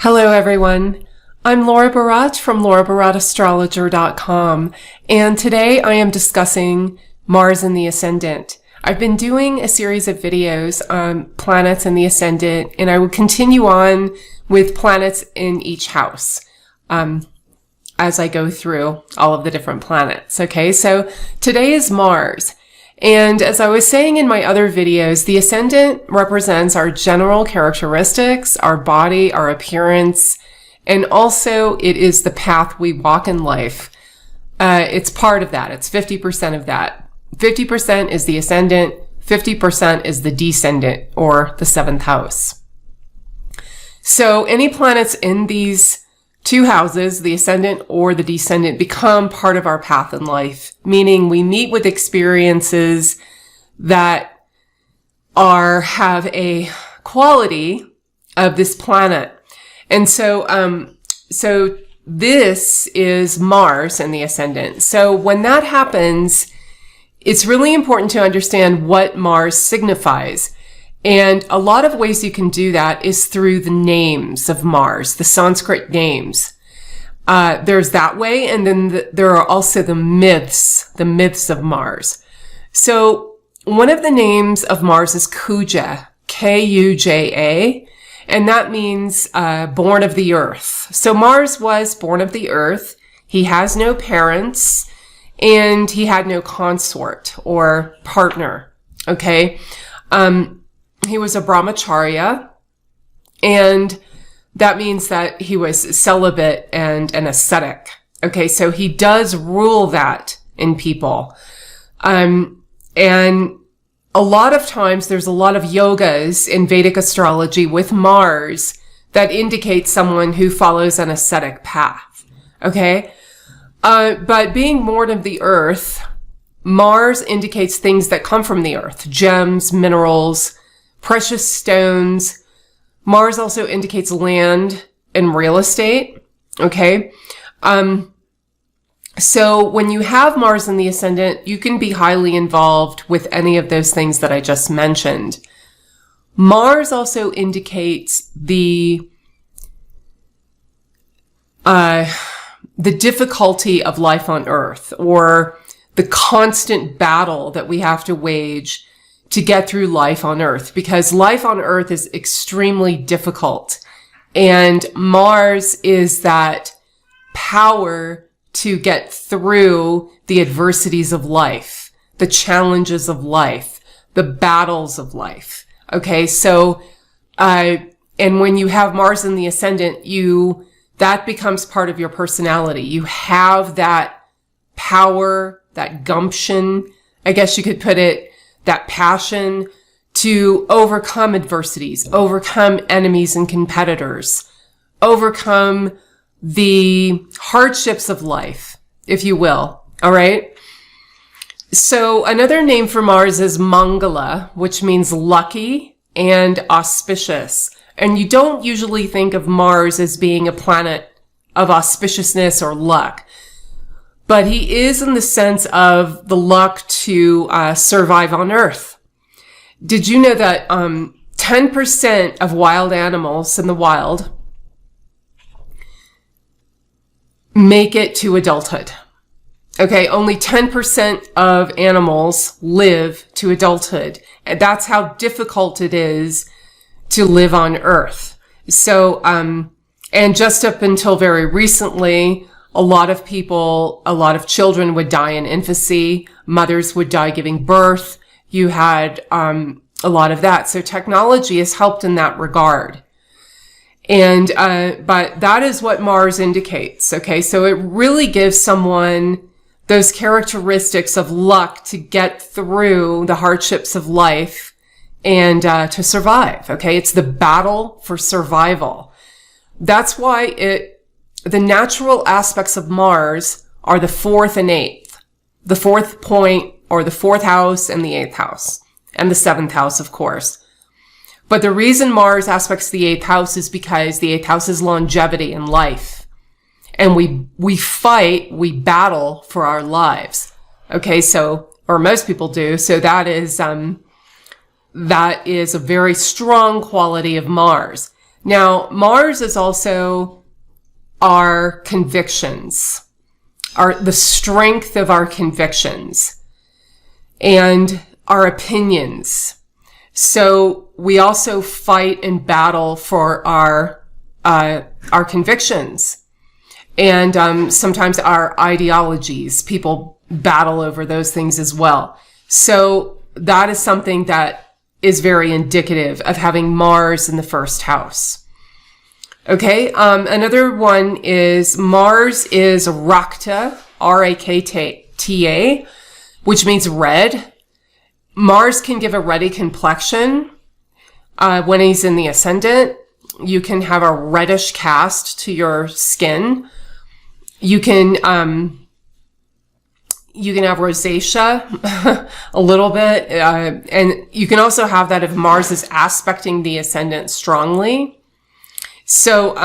Hello everyone, I'm Laura Barat from laurabaratastrologer.com, and today I am discussing Mars in the Ascendant. I've been doing a series of videos on planets in the Ascendant, and I will continue on with planets in each house as I go through all of the different planets. Okay, so today is Mars. And as I was saying in my other videos, the Ascendant represents our general characteristics, our body, our appearance, and also it is the path we walk in life. It's part of that. It's 50% of that. 50% is the Ascendant, 50% is the Descendant, or the seventh house. So any planets in these two houses, the Ascendant or the Descendant, become part of our path in life, meaning we meet with experiences that have a quality of this planet. And so this is Mars in the Ascendant. So when that happens, it's really important to understand what Mars signifies. And a lot of ways you can do that is through the names of Mars, the Sanskrit names. There's that way, and then there are also the myths of Mars. So one of the names of Mars is Kuja, K-U-J-A, and that means born of the earth. So Mars was born of the earth. He has no parents, and he had no consort or partner. Okay. He was a brahmacharya, and that means that he was celibate and an ascetic. Okay, so he does rule that in people. And a lot of times there's a lot of yogas in Vedic astrology with Mars that indicate someone who follows an ascetic path. Okay? But being born of the earth, Mars indicates things that come from the earth, gems, minerals, precious stones. Mars also indicates land and real estate. Okay. So when you have Mars in the Ascendant, you can be highly involved with any of those things that I just mentioned. Mars also indicates the difficulty of life on Earth, or the constant battle that we have to wage to get through life on Earth, because life on Earth is extremely difficult. And Mars is that power to get through the adversities of life, the challenges of life, the battles of life. Okay. So, and when you have Mars in the Ascendant, that becomes part of your personality. You have that power, that gumption, I guess you could put it, that passion to overcome adversities, overcome enemies and competitors, overcome the hardships of life, if you will. All right. So another name for Mars is Mangala, which means lucky and auspicious. And you don't usually think of Mars as being a planet of auspiciousness or luck. But he is in the sense of the luck to survive on Earth. Did you know that 10% of wild animals in the wild make it to adulthood? Okay, only 10% of animals live to adulthood. And that's how difficult it is to live on Earth. So, and just up until very recently, a lot of children would die in infancy. Mothers would die giving birth. You had a lot of that. So technology has helped in that regard. And but that is what Mars indicates. Okay, so it really gives someone those characteristics of luck to get through the hardships of life and to survive. Okay, it's the battle for survival. That's why the natural aspects of Mars are the 4th and 8th. The 4th point, or the 4th house and the 8th house. And the 7th house, of course. But the reason Mars aspects the 8th house is because the 8th house is longevity in life. And we battle for our lives. Okay, so, or most people do. So that is a very strong quality of Mars. Now, Mars is also our convictions, the strength of our convictions and our opinions. So we also fight and battle for our convictions and sometimes our ideologies. People battle over those things as well. So that is something that is very indicative of having Mars in the first house. Okay, another one is Mars is Rakta, R-A-K-T-A, which means red. Mars can give a ruddy complexion. When he's in the ascendant, you can have a reddish cast to your skin. You can have rosacea a little bit. And you can also have that if Mars is aspecting the ascendant strongly. So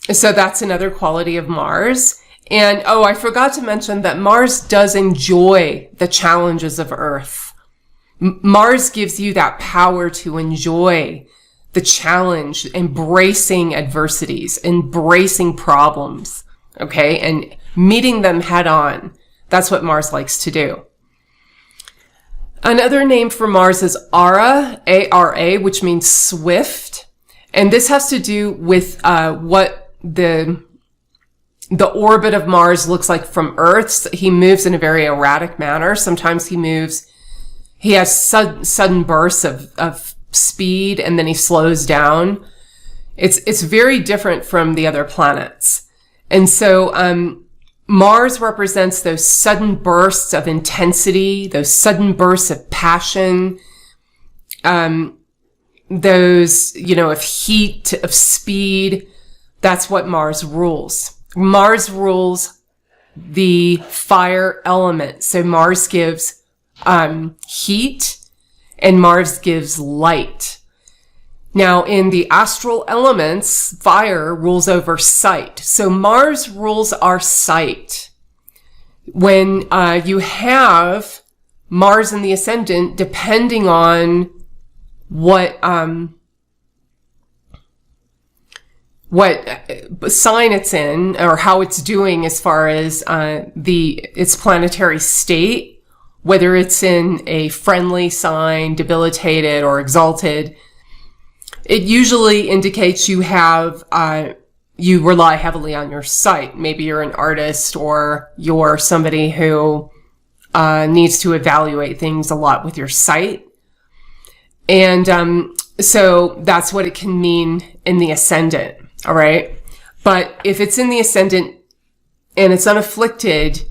that's another quality of Mars. And, I forgot to mention that Mars does enjoy the challenges of Earth. Mars gives you that power to enjoy the challenge, embracing adversities, embracing problems, okay, and meeting them head on. That's what Mars likes to do. Another name for Mars is Ara, A-R-A, which means swift. And this has to do with what the orbit of Mars looks like from Earth. He moves in a very erratic manner. Sometimes he has sudden bursts of speed and then he slows down. It's very different from the other planets. And so Mars represents those sudden bursts of intensity, those sudden bursts of passion, those, of heat, of speed. That's what Mars rules. Mars rules the fire element. So Mars gives heat and Mars gives light. Now, in the astral elements, fire rules over sight. So Mars rules our sight. When you have Mars in the ascendant, depending on what sign it's in or how it's doing as far as its planetary state, whether it's in a friendly sign, debilitated, or exalted, it usually indicates you rely heavily on your sight. Maybe you're an artist or you're somebody who needs to evaluate things a lot with your sight. And so that's what it can mean in the ascendant, all right? But if it's in the ascendant and it's unafflicted,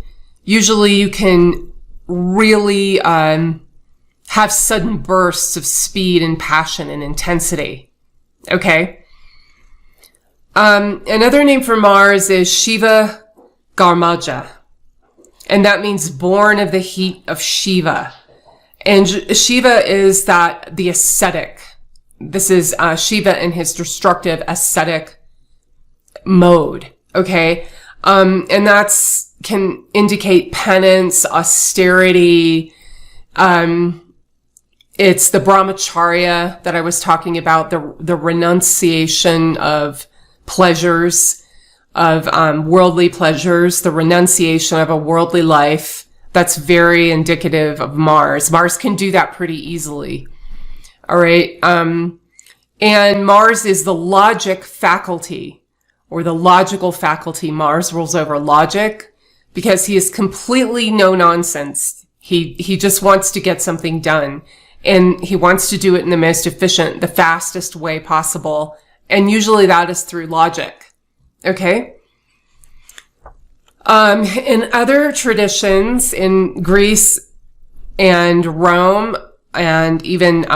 usually you can really have sudden bursts of speed and passion and intensity. Okay? Another name for Mars is Shiva Garmaja. And that means born of the heat of Shiva. And Shiva is the ascetic. This is Shiva in his destructive ascetic mode. Okay? And can indicate penance, austerity. It's the brahmacharya that I was talking about, the renunciation of pleasures, of worldly pleasures, the renunciation of a worldly life. That's very indicative of Mars. Mars can do that pretty easily. All right. And Mars is the logic faculty or the logical faculty. Mars rules over logic. Because he is completely no nonsense. He just wants to get something done. And he wants to do it in the most efficient, the fastest way possible. And usually that is through logic. Okay? In other traditions, in Greece and Rome, and even,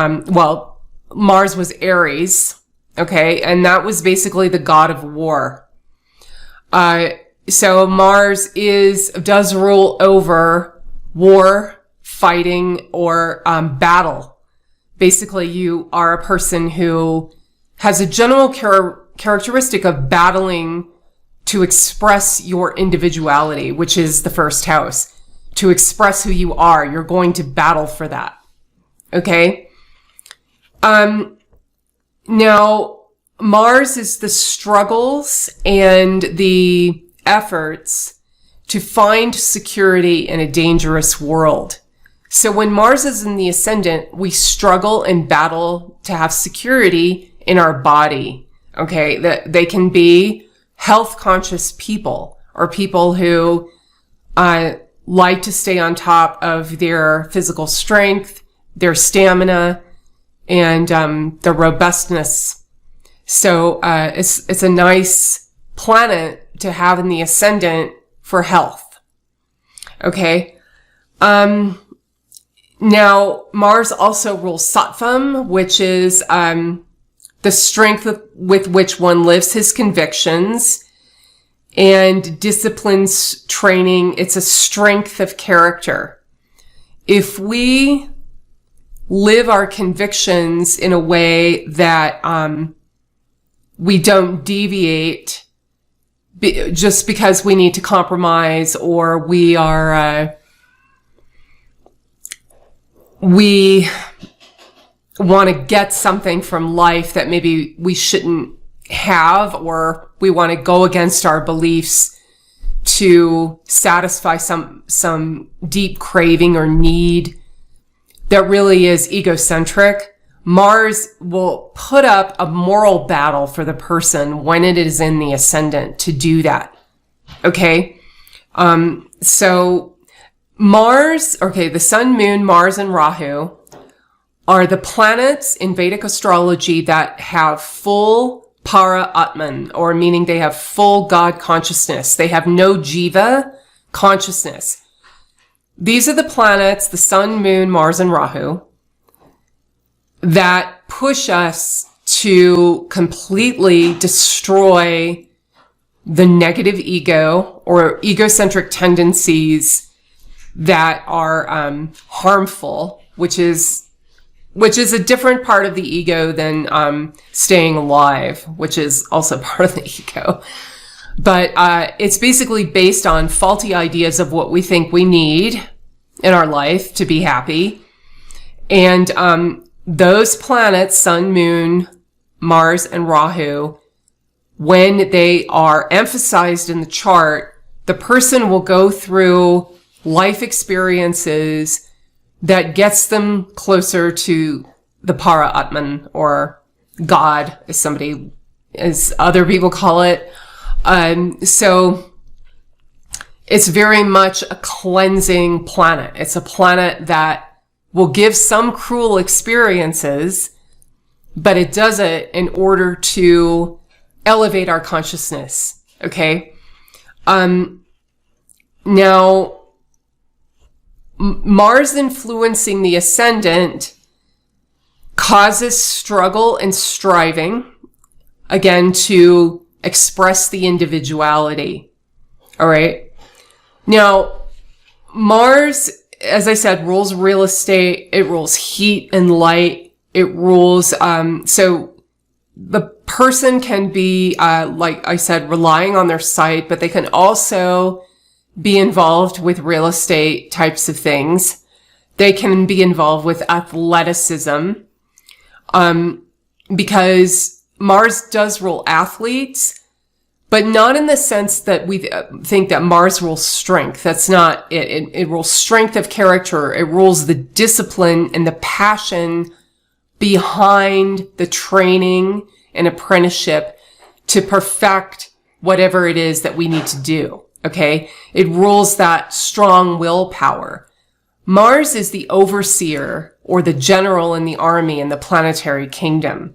Mars was Aries. Okay? And that was basically the god of war. So Mars does rule over war, fighting, or battle. Basically, you are a person who has a general characteristic of battling to express your individuality, which is the first house. To express who you are, you're going to battle for that. Okay? Now, Mars is the struggles and the efforts to find security in a dangerous world. So when Mars is in the ascendant, we struggle and battle to have security in our body. Okay. That they can be health conscious people or people who, like to stay on top of their physical strength, their stamina, and, their robustness. So, it's a nice planet to have in the ascendant for health. Okay. Now, Mars also rules Sattvam, which is the strength with which one lives his convictions and disciplines training. It's a strength of character. If we live our convictions in a way that we don't deviate just because we need to compromise, or we are we want to get something from life that maybe we shouldn't have, or we want to go against our beliefs to satisfy some deep craving or need that really is egocentric, Mars will put up a moral battle for the person when it is in the ascendant to do that. Okay? So Mars, the Sun, Moon, Mars, and Rahu are the planets in Vedic astrology that have full para Atman, or meaning they have full God consciousness. They have no jiva consciousness. These are the planets, the Sun, Moon, Mars, and Rahu, that push us to completely destroy the negative ego or egocentric tendencies that are harmful, which is a different part of the ego than staying alive, which is also part of the ego. But it's basically based on faulty ideas of what we think we need in our life to be happy. And those planets, Sun, Moon, Mars, and Rahu, when they are emphasized in the chart, the person will go through life experiences that gets them closer to the para Atman, or God, as other people call it. So it's very much a cleansing planet. It's a planet that will give some cruel experiences, but it does it in order to elevate our consciousness. Okay. Now, Mars influencing the ascendant causes struggle and striving, again, to express the individuality. All right. Now, Mars, as I said, rules real estate. It rules heat and light. It rules, so the person can be, like I said, relying on their sight, but they can also be involved with real estate types of things. They can be involved with athleticism, because Mars does rule athletes, but not in the sense that we think that Mars rules strength. That's not it. It rules strength of character. It rules the discipline and the passion behind the training and apprenticeship to perfect whatever it is that we need to do. Okay. It rules that strong willpower. Mars is the overseer or the general in the army in the planetary kingdom.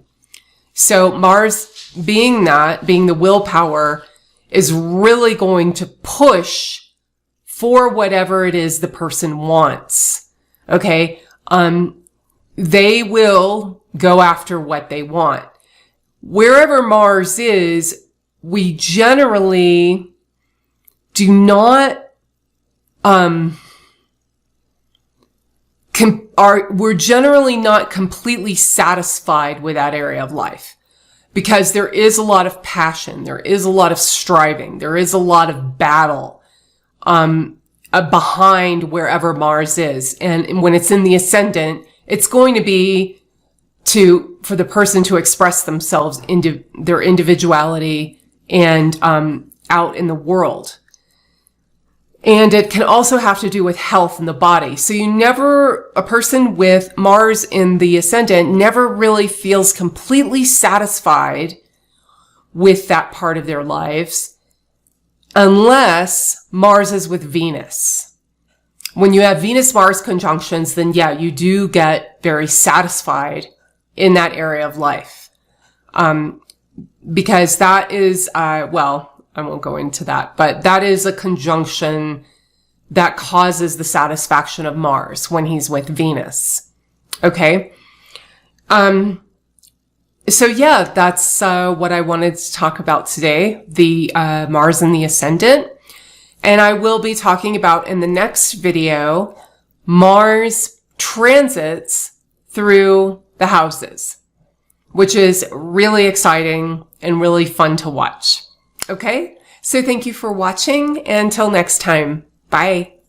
So Mars being the willpower, is really going to push for whatever it is the person wants. Okay. They will go after what they want. Wherever Mars is, we generally do not, we're generally not completely satisfied with that area of life, because there is a lot of passion, there is a lot of striving, there is a lot of battle, behind wherever Mars is. And when it's in the ascendant, it's going to be for the person to express themselves into their individuality and out in the world. And it can also have to do with health in the body. So a person with Mars in the Ascendant never really feels completely satisfied with that part of their lives unless Mars is with Venus. When you have Venus-Mars conjunctions, then yeah, you do get very satisfied in that area of life. Because that is, I won't go into that, but that is a conjunction that causes the satisfaction of Mars when he's with Venus. Okay. So yeah, that's what I wanted to talk about today, the Mars in the Ascendant. And I will be talking about in the next video, Mars transits through the houses, which is really exciting and really fun to watch. Okay, so thank you for watching. Until next time, bye.